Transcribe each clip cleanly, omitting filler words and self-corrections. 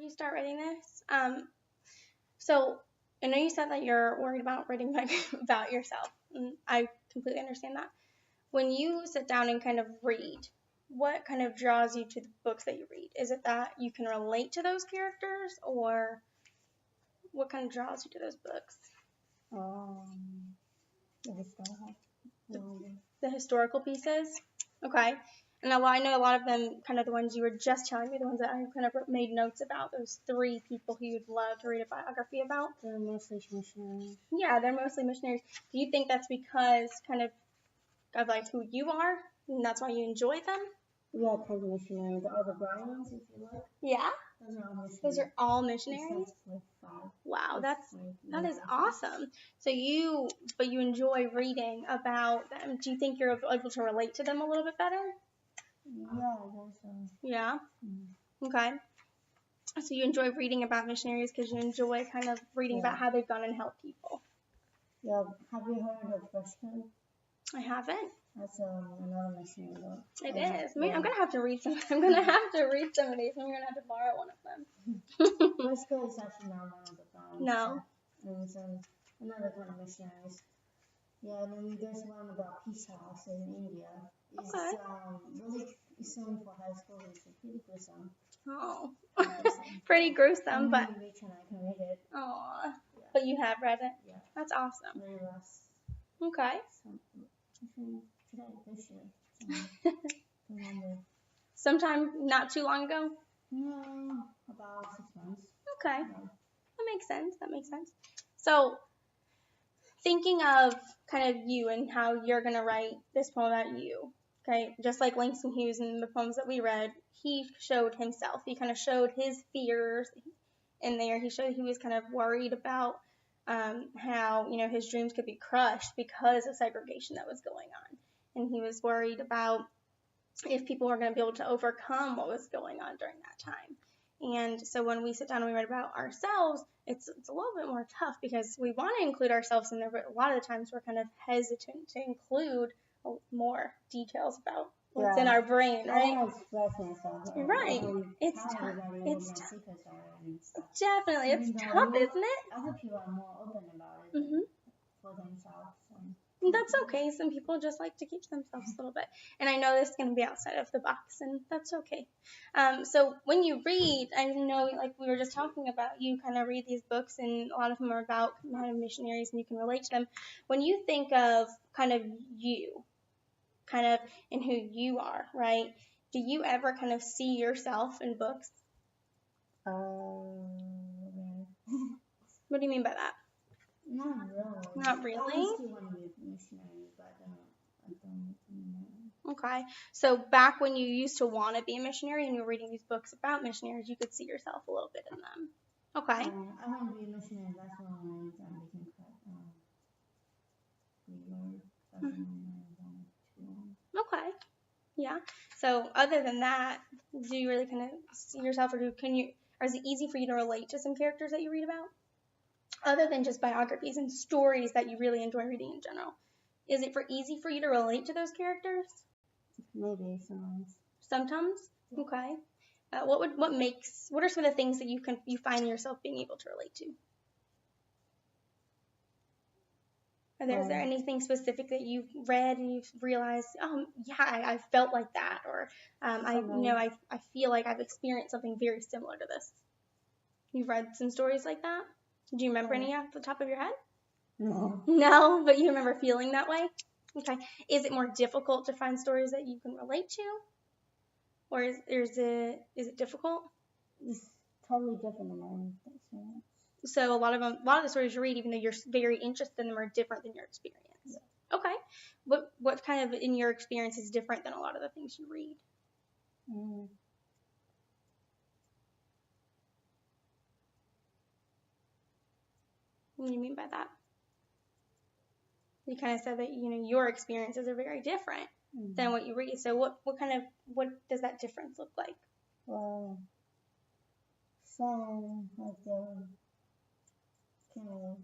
you start writing this, so I know you said that you're worried about writing about yourself. And I completely understand that. When you sit down and kind of read, what kind of draws you to the books that you read? Is it that you can relate to those characters, or what kind of draws you to those books? The historical pieces? Okay. And I know a lot of them, kind of the ones you were just telling me, the ones that I kind of made notes about, those 3 people who you'd love to read a biography about. They're mostly missionaries. Yeah, they're mostly missionaries. Do you think that's because kind of like who you are, and that's why you enjoy them? Yeah, type missionary. The other brown ones, if you look. Yeah? Those are all missionaries. Those are all missionaries? Like 5. Wow, that is awesome. So you enjoy reading about them. Do you think you're able to relate to them a little bit better? Yeah, I guess so. Yeah? Mm-hmm. Okay. So you enjoy reading about missionaries because you enjoy kind of reading about how they've gone and helped people. Yeah. Have you heard of Freshman? I haven't. That's another missionary book. It is. I mean, I'm gonna have to read some. I'm gonna have to read some of these. I'm gonna have to borrow one of them. Frisco is actually not one of the found. No. And it's another kind of missionaries. Yeah, and then there's one about Peace House in India. It's really soon for high school. It's pretty gruesome. Oh, pretty gruesome, but. I can read it. Aw. Yeah. But you have read it. Yeah. That's awesome. Very last. Okay. This year. Sometime not too long ago? No, about 6 months. Okay. Yeah. That makes sense. So, thinking of kind of you and how you're going to write this poem about you, okay? Just like Langston Hughes in the poems that we read, he showed himself. He kind of showed his fears in there. He showed he was kind of worried about how, his dreams could be crushed because of segregation that was going on. And he was worried about if people were going to be able to overcome what was going on during that time. And so when we sit down and we write about ourselves, it's a little bit more tough because we want to include ourselves in there, but a lot of the times we're kind of hesitant to include more details about what's in our brain, right? I express myself. Right. It's tough. It's tough. Definitely. It's tough, isn't it? Other people are more open about it for themselves. That's okay. Some people just like to keep to themselves a little bit. And I know this is going to be outside of the box, and that's okay. So when you read, I know, like we were just talking about, you kind of read these books, and a lot of them are about kind of missionaries, and you can relate to them. When you think of kind of you, kind of in who you are, right? Do you ever kind of see yourself in books? What do you mean by that? Not really. Not really? I still want to be a missionary, but I don't know. Okay. So back when you used to want to be a missionary and you were reading these books about missionaries, you could see yourself a little bit in them. Okay. I want to be a missionary. That's when I became Okay. Yeah. So other than that, do you really kind of see yourself, or is it easy for you to relate to some characters that you read about? Other than just biographies and stories that you really enjoy reading in general, is it easy for you to relate to those characters? Maybe sometimes. Sometimes. Yeah. Okay. What are some of the things that you find yourself being able to relate to? Is there anything specific that you've read and you've realized, oh yeah, I felt like that, or I feel like I've experienced something very similar to this? You've read some stories like that? Do you remember any off the top of your head? No. No, but you remember feeling that way? Okay. Is it more difficult to find stories that you can relate to? Or is it difficult? It's totally different than my own experience. So a lot of the stories you read, even though you're very interested in them, are different than your experience. Yeah. Okay. What kind of in your experience is different than a lot of the things you read? What do you mean by that? You kind of said that your experiences are very different than what you read. So what does that difference look like? Well, some like the kind of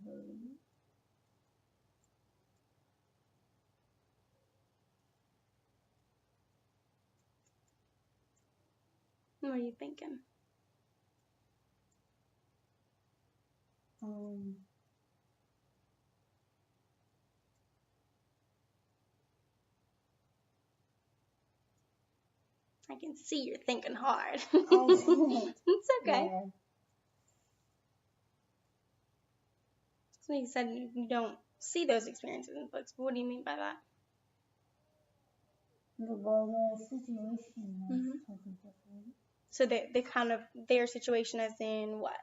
what are you thinking? I can see you're thinking hard. I did. It's okay. Yeah. So you said you don't see those experiences in books. But what do you mean by that? Well, the situation was totally different. So they kind of, their situation as in what?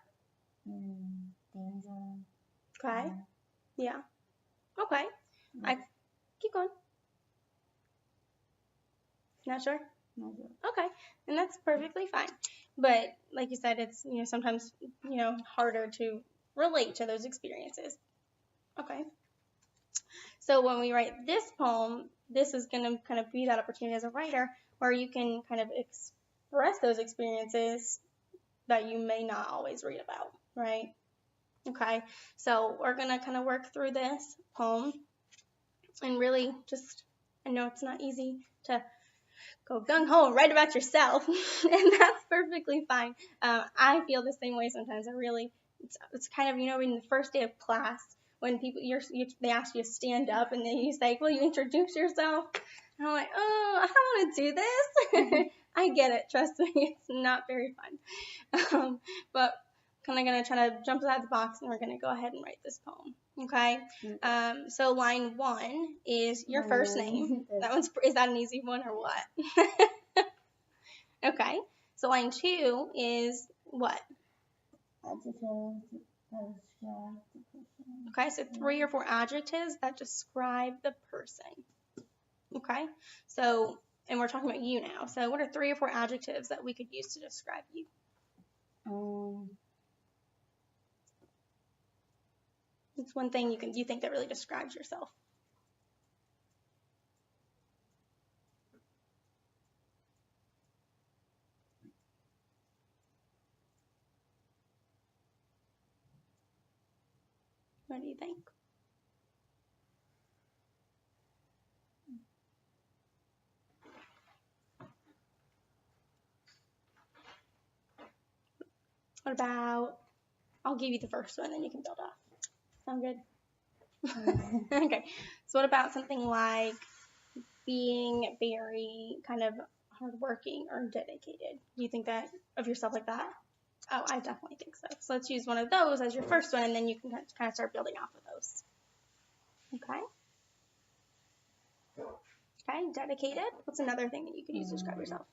Danger. Okay. Yeah. Okay. Yeah. Keep going. Not sure? Not good. Okay. And that's perfectly fine. But like you said, it's, sometimes, harder to relate to those experiences. Okay. So when we write this poem, this is going to kind of be that opportunity as a writer where you can kind of express those experiences that you may not always read about, right? Okay. So we're going to kind of work through this poem and really just, I know it's not easy to go gung-ho and write about yourself, and that's perfectly fine. I feel the same way sometimes. It's kind of, in the first day of class when people, they ask you to stand up and then you say, will you introduce yourself? And I'm like, oh, I don't want to do this. I get it. Trust me. It's not very fun. But kind of going to try to jump out of the box and we're going to go ahead and write this poem. Okay. So line 1 is your first name. Is that an easy one or what? Okay. So line 2 is what? Adjectives that describe the person. Okay. So 3 or 4 adjectives that describe the person. Okay. So, and we're talking about you now. So what are 3 or 4 adjectives that we could use to describe you? It's one thing you think that really describes yourself. What do you think? What about, I'll give you the first one, then you can build off. Sound good? Okay. So what about something like being very kind of hardworking or dedicated? Do you think that of yourself like that? Oh, I definitely think so. So let's use one of those as your first one, and then you can kind of start building off of those. Okay. Okay, dedicated. What's another thing that you could use to describe yourself?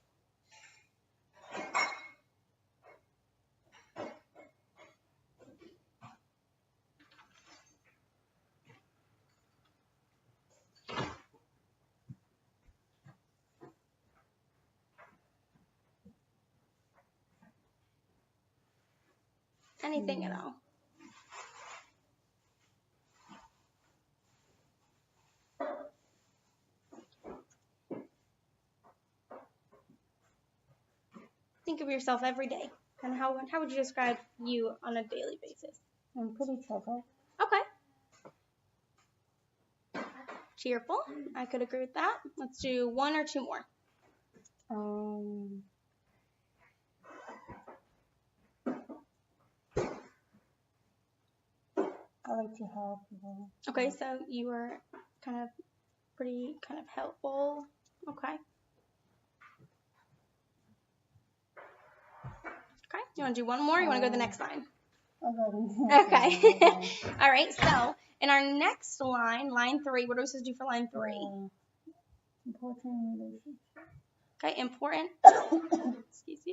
Anything at all. Think of yourself every day. And how would you describe you on a daily basis? I'm pretty cheerful. Okay. Cheerful. I could agree with that. Let's do 1 or 2 more. I like to help people. Okay, so you were kind of helpful. Okay. Okay. You want to do 1 more? Or you want to go to the next line? Okay. All right. So in our next line, line 3, what are we supposed to do for line 3? Important relationships. Okay.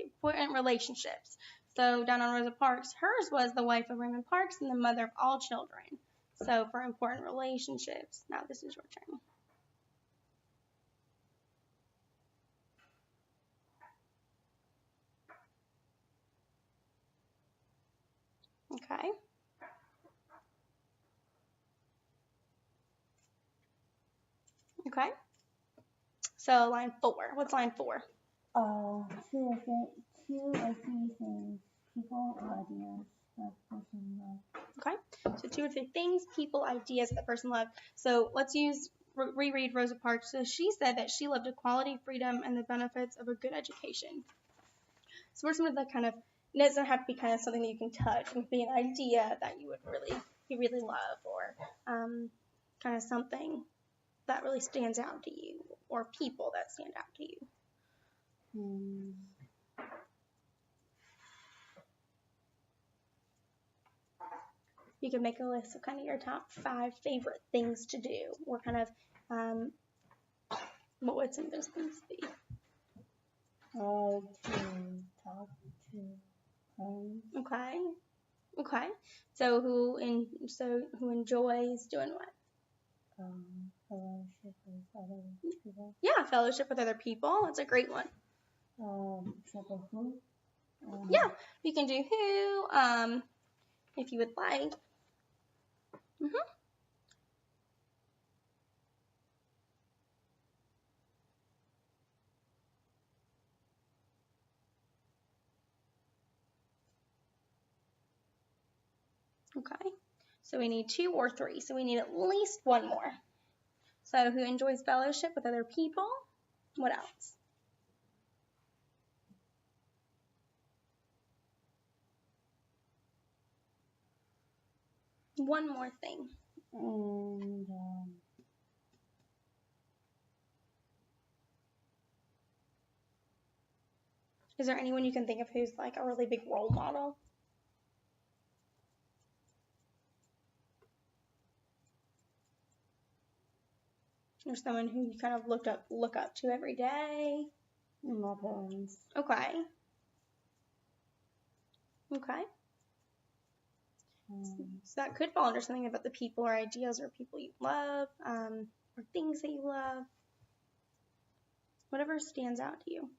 Important relationships. So down on Rosa Parks, hers was the wife of Raymond Parks and the mother of all children. So for important relationships, now this is your turn. Okay. Okay. So line 4. What's line 4? 2 or 3 things, people or ideas that person loves. Okay. So 2 or 3 things, people, ideas that the person loved. So let's reread Rosa Parks. So she said that she loved equality, freedom, and the benefits of a good education. So what are some of the kind of it doesn't have to be kind of something that you can touch. It can be an idea that you really love, or kind of something that really stands out to you, or people that stand out to you. You can make a list of kind of your top 5 favorite things to do, or kind of what would some of those things be? To talk to friends. Okay. So who enjoys doing what? Fellowship with other people. Yeah, fellowship with other people. That's a great one. Example who? Yeah, you can do who, if you would like. Okay, so we need 2 or 3, so we need at least one more. So who enjoys fellowship with other people? What else? One more thing. And is there anyone you can think of who's like a really big role model? Or someone who you kind of look up to every day? my parents. Okay. So that could fall under something about the people or ideas or people you love, or things that you love. Whatever stands out to you.